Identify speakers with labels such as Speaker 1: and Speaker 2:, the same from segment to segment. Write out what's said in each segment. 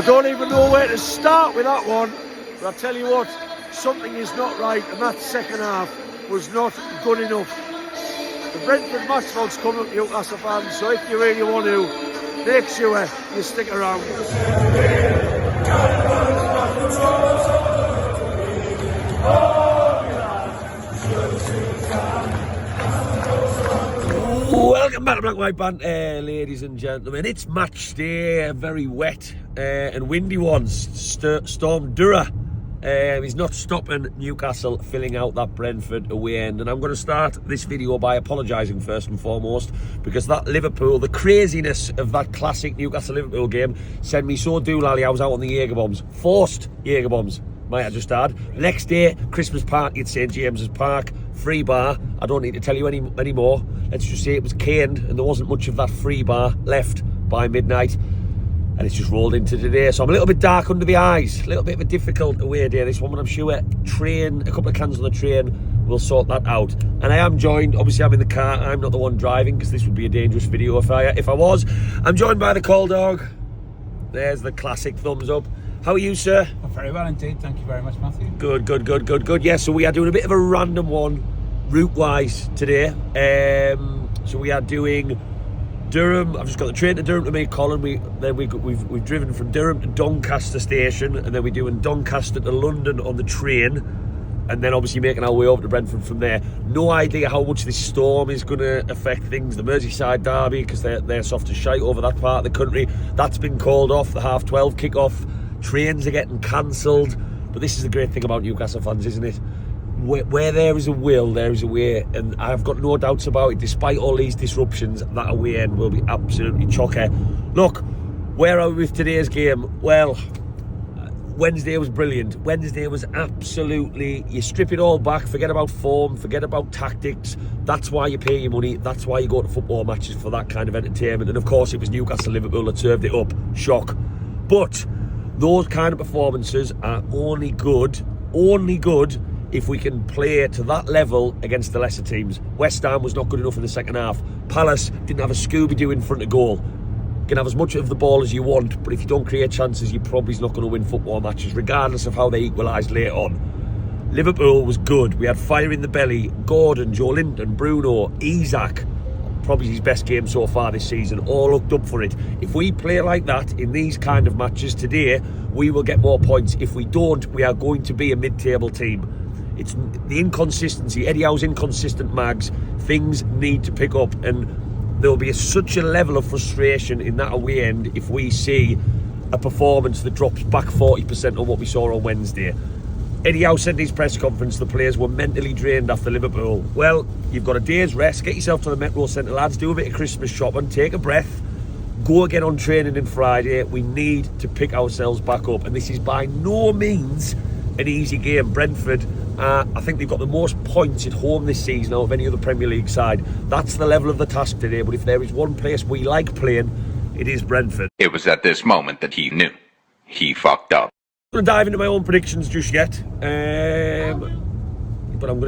Speaker 1: I don't even know where to start with that one. But I tell you what, something is not right, and that second half was not good enough. The Brentford match fog's coming up, Newcastle fans, so if you really want to, make sure you stick around. Welcome back to Black White Band, ladies and gentlemen. It's match day, a very wet and windy one. Storm Dura is not stopping Newcastle filling out that Brentford away end. And I'm going to start this video by apologising first and foremost, because that Liverpool, the craziness of that classic Newcastle-Liverpool game sent me so doolally. I was out on the Jaeger bombs, forced Jaeger bombs, might I just add. Next day, Christmas party at St James's Park, free bar. I don't need to tell you any more. Let's just say it was caned and there wasn't much of that free bar left by midnight. And it's just rolled into today. So I'm a little bit dark under the eyes. A little bit of a difficult away day, this one. But I'm sure a couple of cans on the train will sort that out. And I am joined, obviously I'm in the car. I'm not the one driving because this would be a dangerous video if I was. I'm joined by the call dog. There's the classic thumbs up. How are you, sir?
Speaker 2: I'm very well indeed. Thank you very much, Matthew.
Speaker 1: Good. Yeah, so we are doing a bit of a random one route-wise today. So we are doing Durham. I've just got the train to Durham to meet Colin. We've driven from Durham to Doncaster station, and then we're doing Doncaster to London on the train, and then obviously making our way over to Brentford from there. No idea how much this storm is going to affect things. The Merseyside derby, because they're soft as shite over that part of the country, that's been called off. The 12:30 kick-off. Trains are getting cancelled. But this is the great thing about Newcastle fans, isn't it? Where there is a will, there is a way, and I've got no doubts about it. Despite all these disruptions, that away end will be absolutely chocker. Look, where are we with today's game? Well, Wednesday was brilliant. Wednesday was absolutely, you strip it all back, forget about form, forget about tactics. That's why you pay your money. That's why you go to football matches, for that kind of entertainment. And of course, it was Newcastle-Liverpool that served it up. Shock. But those kind of performances are only good if we can play to that level against the lesser teams. West Ham was not good enough in the second half. Palace didn't have a Scooby-Doo in front of goal. You can have as much of the ball as you want, but if you don't create chances, you're probably not going to win football matches, regardless of how they equalised later on. Liverpool was good. We had fire in the belly. Gordon, Joe Linton, Bruno, Isak, probably his best game so far this season, all looked up for it. If we play like that in these kind of matches today, we will get more points. If we don't, we are going to be a mid-table team. It's the inconsistency, Eddie Howe's inconsistent mags. Things need to pick up, and there will be such a level of frustration in that away end if we see a performance that drops back 40% on what we saw on Wednesday. Eddie Howe said in his press conference the players were mentally drained after Liverpool. Well, you've got a day's rest, get yourself to the Metro Centre, lads, do a bit of Christmas shopping, take a breath, go again on training on Friday. We need to pick ourselves back up, and this is by no means an easy game. Brentford, I think they've got the most points at home this season out of any other Premier League side. That's the level of the task today, but if there is one place we like playing, it is Brentford.
Speaker 3: It was at this moment that he knew. He fucked up.
Speaker 1: I'm not going to dive into my own predictions just yet, but I'm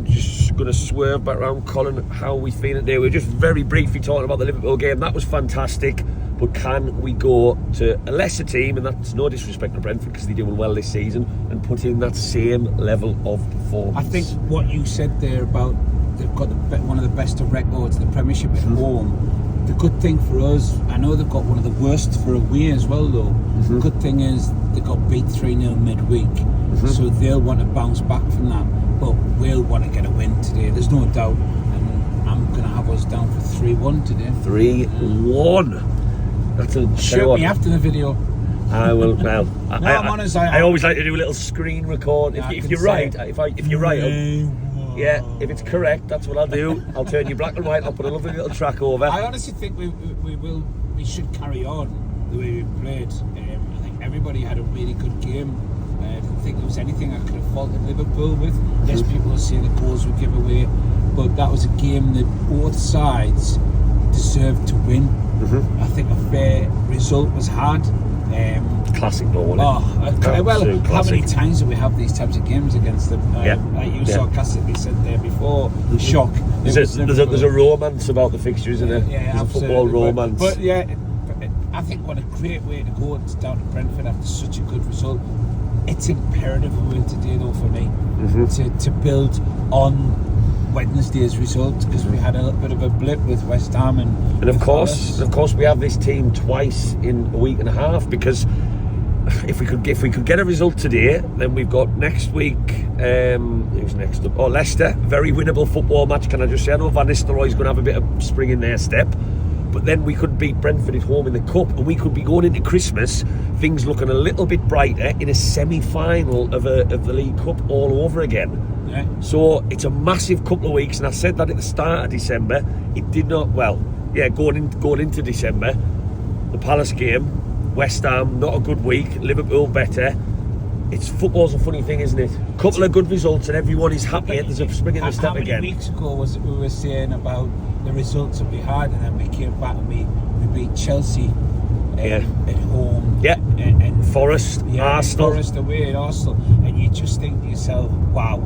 Speaker 1: just going to swerve back around Colin. How are we feeling today? We're just very briefly talking about the Liverpool game. That was fantastic, but can we go to a lesser team, and that's no disrespect to Brentford because they're doing well this season, and put in that same level of performance?
Speaker 2: I think what you said there about they've got one of the best of records in the Premiership at home. The good thing for us, I know they've got one of the worst for away as well though. The good thing is they got beat 3-0 midweek, so they'll want to bounce back from that, but we'll want to get a win today, there's no doubt, and I'm going to have us down for 3-1 today.
Speaker 1: 3-1. That's a
Speaker 2: shoot me after the video.
Speaker 1: I will. Well,
Speaker 2: no, I'm honest.
Speaker 1: I always like to do a little screen record. If you're right, if you're right, yeah, if it's correct, that's what I'll do. I'll turn you black and white. I'll put a lovely little track over.
Speaker 2: I honestly think we should carry on the way we played. I think everybody had a really good game. I don't think there was anything I could have faulted Liverpool with. Yes, people will say the goals we give away, but that was a game that both sides deserved to win. I think a fair result was had.
Speaker 1: Classic goal, wasn't it?
Speaker 2: Well, how many times do we have these types of games against them? Like you sarcastically said there before, shock.
Speaker 1: There's a romance about the fixture, isn't there?
Speaker 2: Yeah,
Speaker 1: there's a football romance.
Speaker 2: But yeah, I think what a great way to go. It's down to Brentford after such a good result. It's imperative we win today, though, for me, to build on Wednesday's result, because we had a little bit of a blip with West Ham
Speaker 1: and of course we have this team twice in a week and a half, because if we could get a result today, then we've got next week. Who's next up? Oh, Leicester, very winnable football match. Can I just say, I know Van Nistelrooy's going to have a bit of spring in their step, but then we could beat Brentford at home in the cup, and we could be going into Christmas things looking a little bit brighter in a semi-final of the League Cup all over again.
Speaker 2: Yeah.
Speaker 1: So it's a massive couple of weeks, and I said that at the start of December. It did not, going into December, the Palace game, West Ham, not a good week, Liverpool better. It's football's a funny thing, isn't it? Couple of good results and everyone is happy. There's a spring in the step again.
Speaker 2: How many weeks ago was it we were saying about the results that we had, and then we came back and we beat Chelsea at home.
Speaker 1: Yeah.
Speaker 2: And
Speaker 1: Forest, Arsenal.
Speaker 2: Forest away at Arsenal. And you just think to yourself, wow,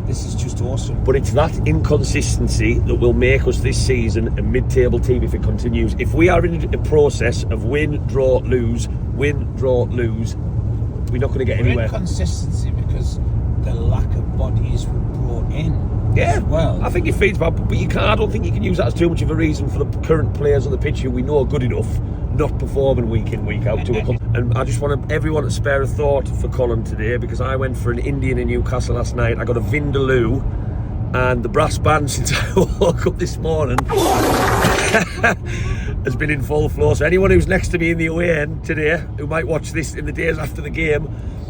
Speaker 2: this is just awesome.
Speaker 1: But it's that inconsistency that will make us this season a mid-table team if it continues. If we are in a process of win, draw, lose, we're not going to get anywhere.
Speaker 2: Inconsistency because the lack of bodies were brought in.
Speaker 1: Yeah,
Speaker 2: well,
Speaker 1: I think it feeds back, but I don't think you can use that as too much of a reason for the current players on the pitch who we know are good enough not performing week in, week out. And I just want everyone to spare a thought for Colin today, because I went for an Indian in Newcastle last night. I got a Vindaloo, and the brass band since I woke up this morning has been in full flow. So anyone who's next to me in the away end today, who might watch this in the days after the game,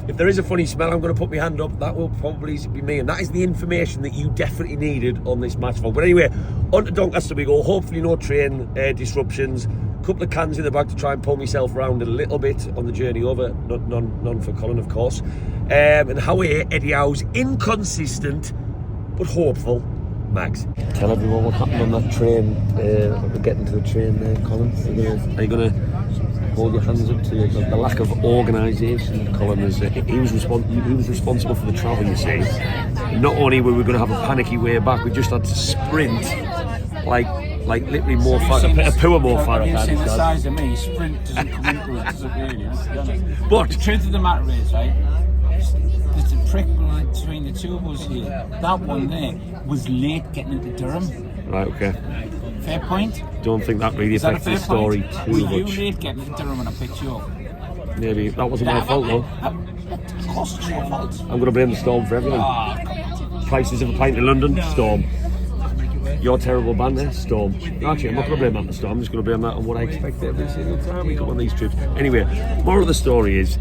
Speaker 1: if there is a funny smell, I'm going to put my hand up. That will probably be me, and that is the information that you definitely needed on this match vlog. But anyway, on to Doncaster we go. Hopefully no train disruptions. Couple of cans in the bag to try and pull myself around a little bit on the journey over. None for Colin, of course. And Howe, Eddie Howe's inconsistent but hopeful Mags. Tell everyone what happened on that train. We're getting to the train there, Colin. Are you going to hold your hands up to the lack of organisation? Colin is he was responsible for the travel, you see. Not only were we going to have a panicky way back, we just had to sprint like literally more far, a poor more far.
Speaker 2: You've seen the size of me, sprint doesn't come into it, does it really?
Speaker 1: But
Speaker 2: the truth of the matter is, right, there's a prick between the two of us here. That one there was late getting into Durham.
Speaker 1: Right, okay.
Speaker 2: Fair point?
Speaker 1: Don't think that really affects the story too much.
Speaker 2: Were you late getting into Durham when I picked you up?
Speaker 1: Maybe. That wasn't my fault though.
Speaker 2: Of course it's your fault.
Speaker 1: I'm going to blame the storm for everything. Prices of a pint in London, storm. Your terrible band there, storm. Actually, I'm not going to blame that on the storm. I'm just going to blame that on what I expect every single time we come on these trips. Anyway, moral of the story is,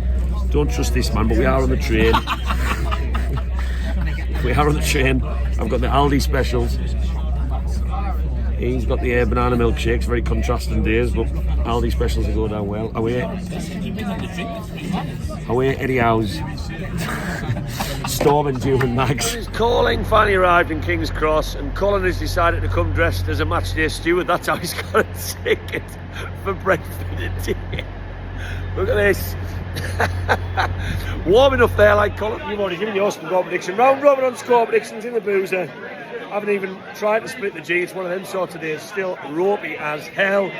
Speaker 1: don't trust this man, but we are on the train. We are on the train. I've got the Aldi specials. He's got the banana milkshakes, very contrasting days, but Aldi specials will go down well. Away, Eddie Howe's. Storm and Dew and Mags. He's calling. Finally arrived in King's Cross, and Colin has decided to come dressed as a matchday steward. That's how he's got a ticket for Brentford today. Look at this. Warm enough there, like Colin. You've already given your score prediction. Round robin on score predictions in the boozer. Haven't even tried to split the G. It's one of them sort of days. Still ropey as hell.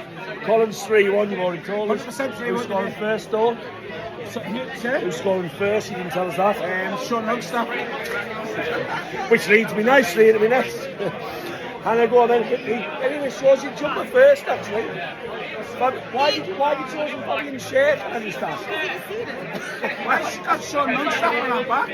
Speaker 1: Colin's 3-1. You've already told us. Who's scoring first, though? Who's scoring first? You didn't tell us that.
Speaker 2: Sean Longstaff.
Speaker 1: Which leads me nicely into my next. And I go on then quickly. Anyway, shows you jumper first, actually. Why did you choose Fabian Shea? I just asked.
Speaker 2: That's Sean Longstaff on our back.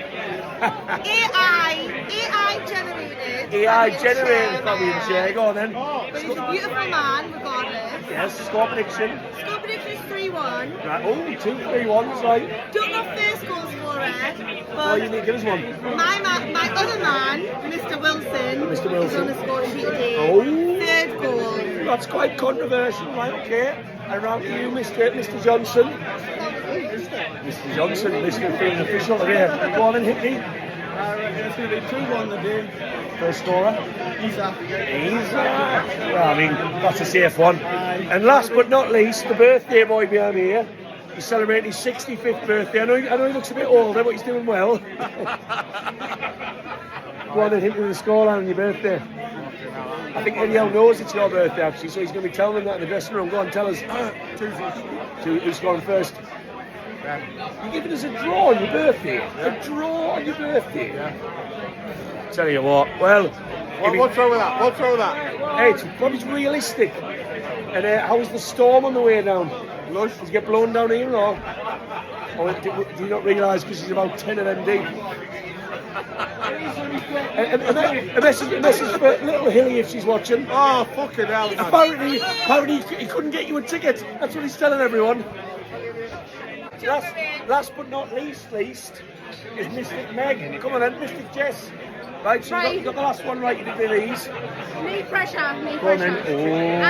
Speaker 4: AI generated.
Speaker 1: AI generated Fabian Shea. Go on then.
Speaker 4: But he's a beautiful man, regardless.
Speaker 1: Yes, score prediction.
Speaker 4: Score prediction is 3-1.
Speaker 1: Right. Oh, 2-3-1's right.
Speaker 4: Don't know first goal scorer,
Speaker 1: Oh, you need to give us one.
Speaker 4: my other man, Mr. Wilson,
Speaker 1: Mr. Wilson.
Speaker 4: is on the score sheet today.
Speaker 1: Oh.
Speaker 4: Third goal.
Speaker 1: That's quite controversial, right? Okay. Around to you, Mr. Johnson. Mr. Johnson, Mr. being official today. Go on and hit me.
Speaker 2: It's going to be 2-1 today.
Speaker 1: First scorer.
Speaker 2: Isa.
Speaker 1: Well, I mean, that's a safe one. And last but not least, the birthday boy behind me here. He's celebrating his 65th birthday. I know he looks a bit older, but he's doing well. Go on and hit me with the scoreline on your birthday. I think Eddie knows it's your birthday, actually, so he's going to be telling them that in the dressing room. Go on, tell us.
Speaker 2: 2-6.
Speaker 1: So who's scoring first? You're giving us a draw on your birthday? A draw on your birthday? Yeah. Tell you what, well...
Speaker 5: What's wrong with that? What's wrong with that?
Speaker 1: Hey, it's probably realistic. And how was the storm on the way down?
Speaker 5: Lush.
Speaker 1: Did you get blown down here or do you not realise because he's about 10 of them deep? A message for little Hilly if she's watching.
Speaker 5: Oh, fucking hell, man.
Speaker 1: Apparently he couldn't get you a ticket. That's what he's telling everyone. Last but not least is Mystic Meg. Come on then, Mystic Jess. Right, so you got the last one right, you did these.
Speaker 4: No pressure, no
Speaker 1: Go on
Speaker 4: pressure.
Speaker 1: then.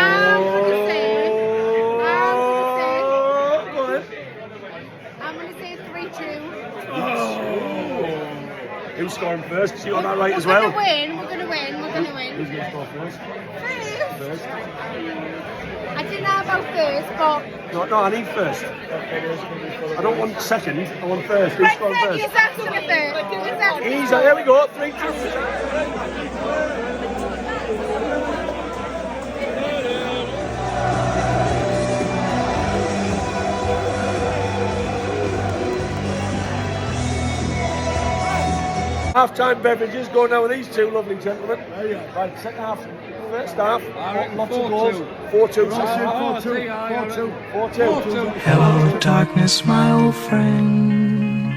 Speaker 4: I'm going to say 3-2.
Speaker 1: Who's scoring first? Because you're that right as
Speaker 4: We're
Speaker 1: well.
Speaker 4: going to win.
Speaker 1: Who's going to score first? First.
Speaker 4: I didn't know about first, but...
Speaker 1: No, I need first. I don't want second, I want first. Who's scoring
Speaker 4: Brentford,
Speaker 1: first?
Speaker 4: you're asking for first.
Speaker 1: Easy, there we go. 3-2. Half-time beverages going down with these two lovely gentlemen. Right, second half, first half, lots of goals. 4-2. 4-2.
Speaker 6: Hello, darkness, my old friend.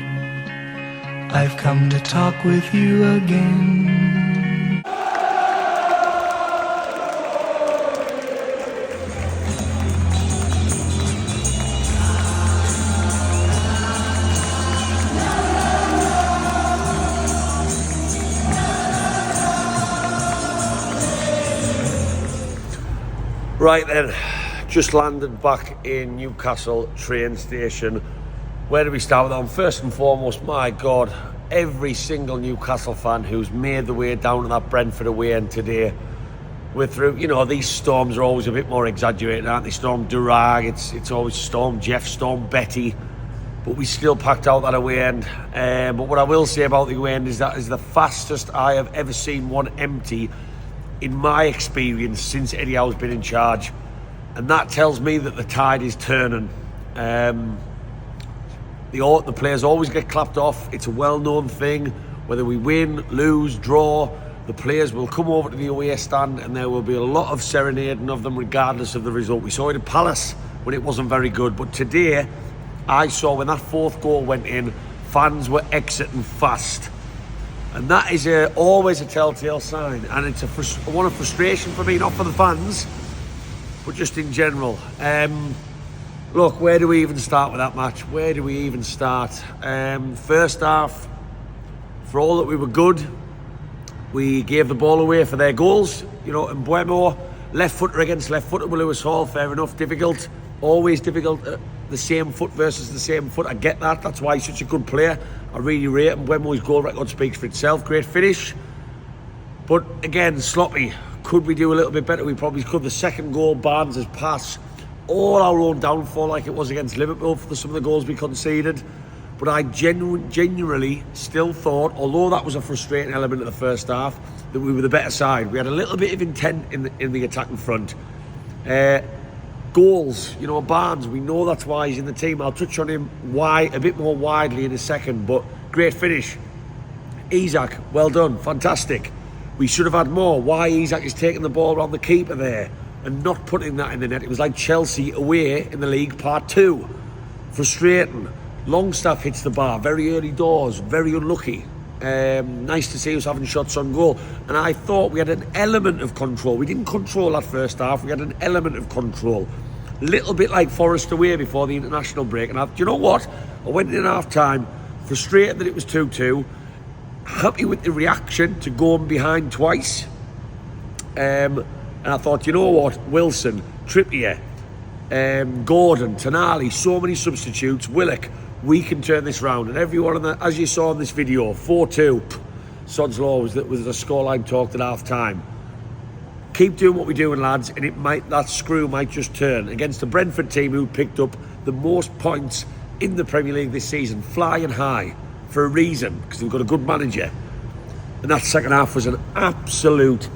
Speaker 6: I've come to talk with you again.
Speaker 1: Right then, just landed back in Newcastle train station. Where do we start with that? First and foremost, my God, every single Newcastle fan who's made the way down to that Brentford away end today, we're through. You know, these storms are always a bit more exaggerated, aren't they? Storm Durag, it's always Storm Jeff, Storm Betty, but we still packed out that away end. But what I will say about the away end is that is the fastest I have ever seen one empty in my experience since Eddie Howe's been in charge, and that tells me that the tide is turning. The players always get clapped off. It's a well-known thing. Whether we win, lose, draw, the players will come over to the away stand and there will be a lot of serenading of them regardless of the result. We saw it at Palace when it wasn't very good, but today I saw when that fourth goal went in, fans were exiting fast. And that is always a telltale sign, and it's one of frustration for me, not for the fans, but just in general. Look, where do we even start with that match? Where do we even start? First half, for all that we were good, we gave the ball away for their goals. You know, and Mbeumo, left footer against left footer with Lewis Hall, fair enough, difficult. Always difficult, the same foot versus the same foot. I get that, that's why he's such a good player. I really rate him. Mbeumo's goal record speaks for itself. Great finish. But again, sloppy. Could we do a little bit better? We probably could. The second goal, Barnes' pass, all our own downfall like it was against Liverpool for some of the goals we conceded. But I genuinely still thought, although that was a frustrating element of the first half, that we were the better side. We had a little bit of intent in the attacking front. Goals, you know, Barnes, we know that's why he's in the team. I'll touch on him a bit more widely in a second, but great finish. Isak, well done, fantastic. We should have had more. Why Isak is taking the ball around the keeper there and not putting that in the net. It was like Chelsea away in the league part 2. Frustrating. Longstaff hits the bar, very early doors, very unlucky. Nice to see us having shots on goal, and I thought we had an element of control. We didn't control that first half, we had an element of control, little bit like Forest away before the international break. And do you know what, I went in half time frustrated that it was 2-2, happy with the reaction to going behind twice, and I thought, you know what, Wilson, Trippier, Gordon, Tonali, so many substitutes, Willock, we can turn this round. And everyone, as you saw in this video, 4-2, sod's law was the scoreline talked at half time. Keep doing what we're doing, lads, and that screw might just turn against the Brentford team who picked up the most points in the Premier League this season, flying high for a reason, because they've got a good manager. And that second half was an absolute,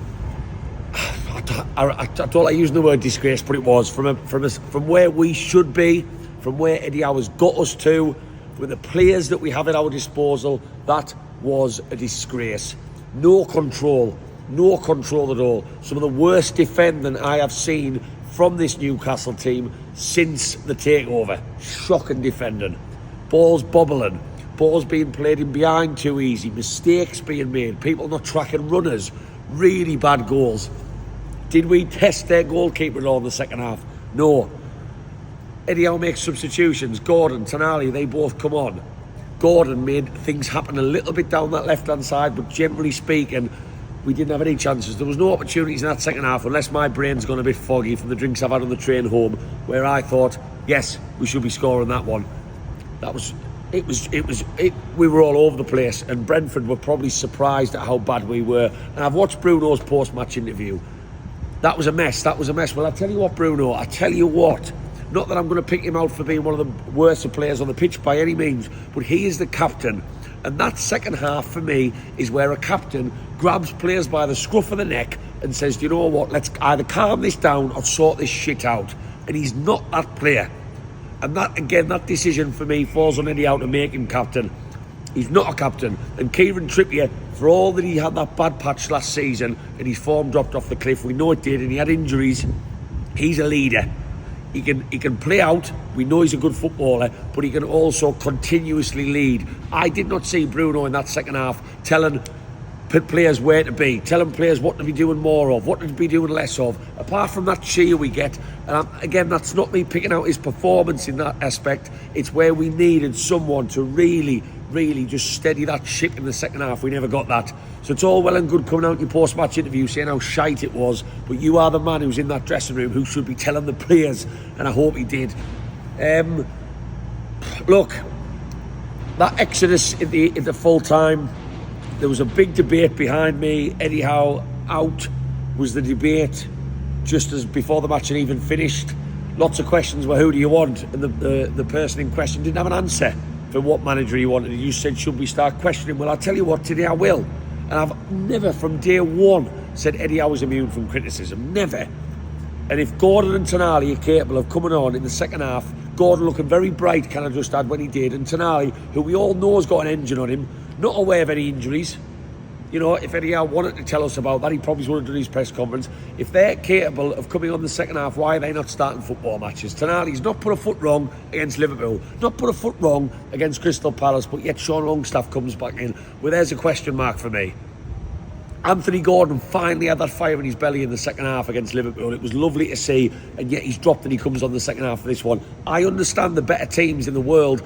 Speaker 1: I don't like using the word disgrace, but it was from where we should be from where Eddie Howe has got us to, with the players that we have at our disposal, that was a disgrace. No control at all. Some of the worst defending I have seen from this Newcastle team since the takeover. Shocking defending. Balls bobbling. Balls being played in behind too easy. Mistakes being made. People not tracking runners. Really bad goals. Did we test their goalkeeper at all in the second half? No. Eddie Howe makes substitutions. Gordon, Tonali, they both come on. Gordon made things happen a little bit down that left-hand side, but generally speaking, we didn't have any chances. There was no opportunities in that second half, unless my brain's gone a bit foggy from the drinks I've had on the train home, where I thought, yes, we should be scoring that one. We were all over the place, and Brentford were probably surprised at how bad we were. And I've watched Bruno's post-match interview. That was a mess. Well, I tell you what, Bruno, not that I'm going to pick him out for being one of the worst players on the pitch by any means, but he is the captain. And that second half for me is where a captain grabs players by the scruff of the neck and says, do you know what, let's either calm this down or sort this shit out. And he's not that player. And that decision for me falls on Eddie Howe to make him captain. He's not a captain. And Kieran Trippier, for all that he had that bad patch last season and his form dropped off the cliff, we know it did, and he had injuries, he's a leader. He can play out. We know he's a good footballer, but he can also continuously lead. I did not see Bruno in that second half telling players where to be, telling players what to be doing more of, what to be doing less of. Apart from that cheer we get, and again, that's not me picking out his performance in that aspect. It's where we needed someone to really just steady that ship in the second half. We never got that. So it's all well and good coming out in your post-match interview saying how shite it was, but you are the man who's in that dressing room who should be telling the players, and I hope he did. Look, that exodus in the full time, there was a big debate behind me. Eddie Howe out was the debate just as before the match had even finished. Lots of questions were, who do you want? And the person in question didn't have an answer for what manager he wanted. You said, should we start questioning? Well, I'll tell you what, today I will. And I've never from day one said Eddie Howe was immune from criticism. Never. And if Gordon and Tonali are capable of coming on in the second half, Gordon looking very bright, can I just add, when he did, and Tonali, who we all know has got an engine on him, not aware of any injuries. You know, if Eddie Howe wanted to tell us about that, he probably would have done his press conference. If they're capable of coming on the second half, why are they not starting football matches? Tonali's not put a foot wrong against Liverpool, not put a foot wrong against Crystal Palace, but yet Sean Longstaff comes back in. Well, there's a question mark for me. Anthony Gordon finally had that fire in his belly in the second half against Liverpool. It was lovely to see, and yet he's dropped and he comes on the second half of this one. I understand the better teams in the world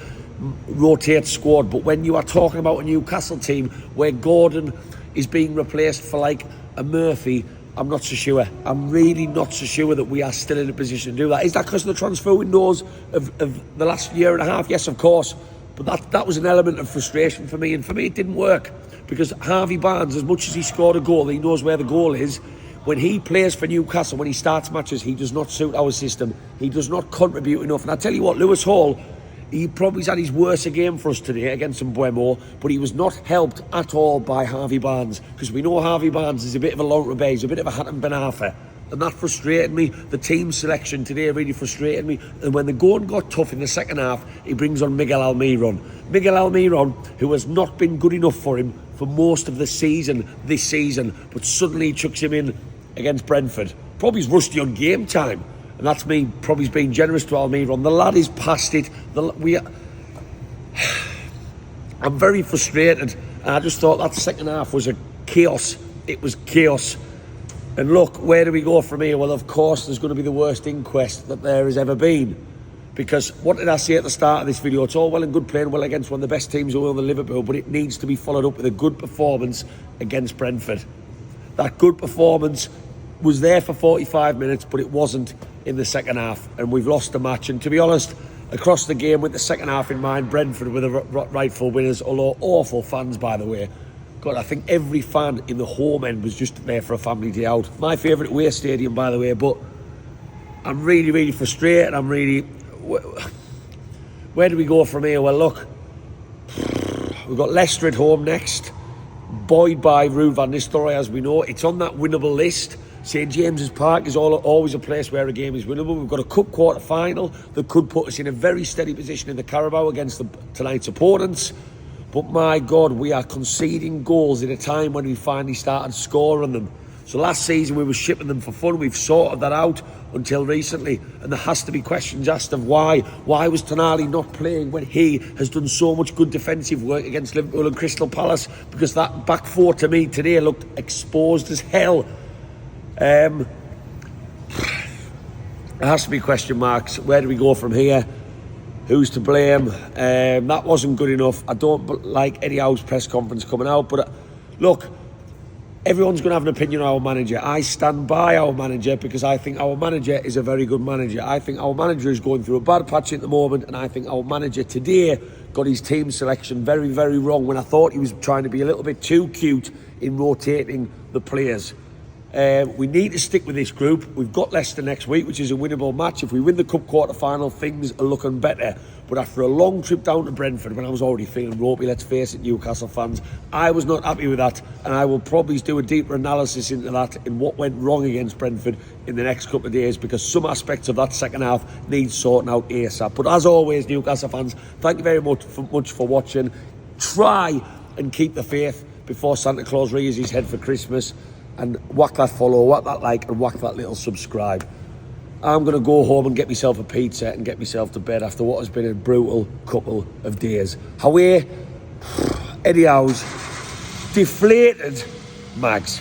Speaker 1: rotate squad, but when you are talking about a Newcastle team where Gordon is being replaced for like a Murphy, I'm not so sure. I'm really not so sure that we are still in a position to do that. Is that because of the transfer windows of the last year and a half? Yes, of course. But that was an element of frustration for me, and for me it didn't work, because Harvey Barnes, as much as he scored a goal, he knows where the goal is. When he plays for Newcastle, when he starts matches, he does not suit our system. He does not contribute enough. And I tell you what, Lewis Hall, he probably's had his worst game for us today against Mbuemo, but he was not helped at all by Harvey Barnes, because we know Harvey Barnes is a bit of a Laurent he's a bit of a Hatton Ben Arfa, and that frustrated me. The team selection today really frustrated me, and when the going got tough in the second half, he brings on Miguel Almiron, who has not been good enough for him for most of the season this season, but suddenly he chucks him in against Brentford. Probably he's rusty on game time, and that's me probably being generous to Almiron. The lad is past it. I'm very frustrated, and I just thought that second half was a chaos. It was chaos. And look, where do we go from here? Well, of course, there's going to be the worst inquest that there has ever been. Because what did I say at the start of this video? It's all well and good playing well against one of the best teams in the world, Liverpool, but it needs to be followed up with a good performance against Brentford. That good performance was there for 45 minutes, but it wasn't in the second half, and we've lost the match. And to be honest, across the game with the second half in mind, Brentford were the rightful winners, although awful fans, by the way. God, I think every fan in the home end was just there for a family day out. My favourite away stadium, by the way, but I'm really, really frustrated. Where do we go from here? Well, look, we've got Leicester at home next, buoyed by Ruud van Nistelrooy, as we know. It's on that winnable list, St James's Park is always a place where a game is winnable. We've got a cup quarter final that could put us in a very steady position in the Carabao against tonight's opponents. But my God, we are conceding goals at a time when we finally started scoring them. So last season we were shipping them for fun. We've sorted that out until recently, and there has to be questions asked of why. Why was Tonali not playing when he has done so much good defensive work against Liverpool and Crystal Palace? Because that back four to me today looked exposed as hell. There has to be question marks. Where do we go from here? Who's to blame? That wasn't good enough. I don't like Eddie Howe's press conference coming out, but look, everyone's going to have an opinion on our manager. I stand by our manager because I think our manager is a very good manager. I think our manager is going through a bad patch at the moment, and I think our manager today got his team selection very, very wrong when I thought he was trying to be a little bit too cute in rotating the players. We need to stick with this group. We've got Leicester next week, which is a winnable match. If we win the cup quarter final, things are looking better. But after a long trip down to Brentford, when I was already feeling ropey, let's face it, Newcastle fans, I was not happy with that, and I will probably do a deeper analysis into that in what went wrong against Brentford in the next couple of days, because some aspects of that second half need sorting out ASAP. But as always, Newcastle fans, thank you very much for watching. Try and keep the faith before Santa Claus rears his head for Christmas. And whack that follow, whack that like, and whack that little subscribe. I'm going to go home and get myself a pizza and get myself to bed after what has been a brutal couple of days. However, Eddie Howe's deflated Mags.